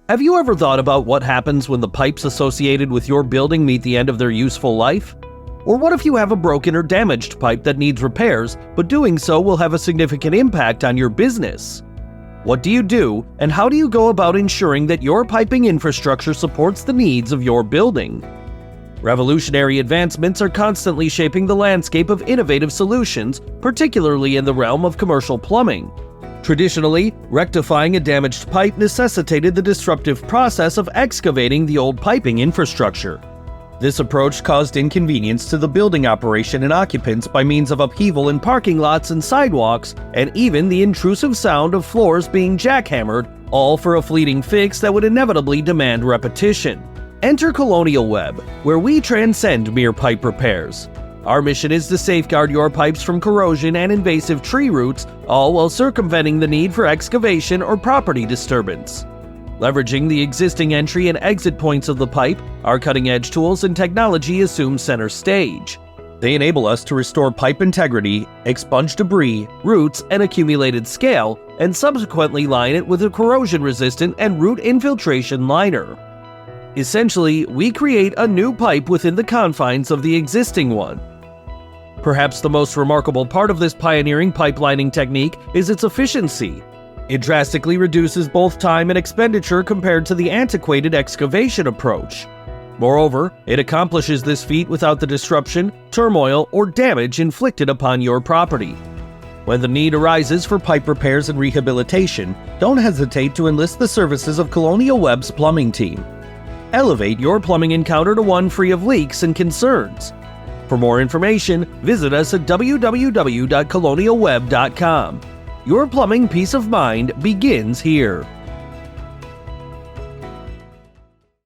Have you ever thought about what happens when the pipes associated with your building meet the end of their useful life? Or what if you have a broken or damaged pipe that needs repairs, but doing so will have a significant impact on your business? What do you do, and how do you go about ensuring that your piping infrastructure supports the needs of your building? Revolutionary advancements are constantly shaping the landscape of innovative solutions, particularly in the realm of commercial plumbing. Traditionally, rectifying a damaged pipe necessitated the disruptive process of excavating the old piping infrastructure. This approach caused inconvenience to the building operation and occupants by means of upheaval in parking lots and sidewalks, and even the intrusive sound of floors being jackhammered, all for a fleeting fix that would inevitably demand repetition. Enter ColonialWebb, where we transcend mere pipe repairs. Our mission is to safeguard your pipes from corrosion and invasive tree roots, all while circumventing the need for excavation or property disturbance. Leveraging the existing entry and exit points of the pipe, our cutting-edge tools and technology assume center stage. They enable us to restore pipe integrity, expunge debris, roots, and accumulated scale, and subsequently line it with a corrosion-resistant and root infiltration liner. Essentially, we create a new pipe within the confines of the existing one. Perhaps the most remarkable part of this pioneering pipelining technique is its efficiency. It drastically reduces both time and expenditure compared to the antiquated excavation approach. Moreover, it accomplishes this feat without the disruption, turmoil, or damage inflicted upon your property. When the need arises for pipe repairs and rehabilitation, don't hesitate to enlist the services of ColonialWebb's plumbing team. Elevate your plumbing encounter to one free of leaks and concerns. For more information, visit us at www.colonialwebb.com. Your plumbing peace of mind begins here.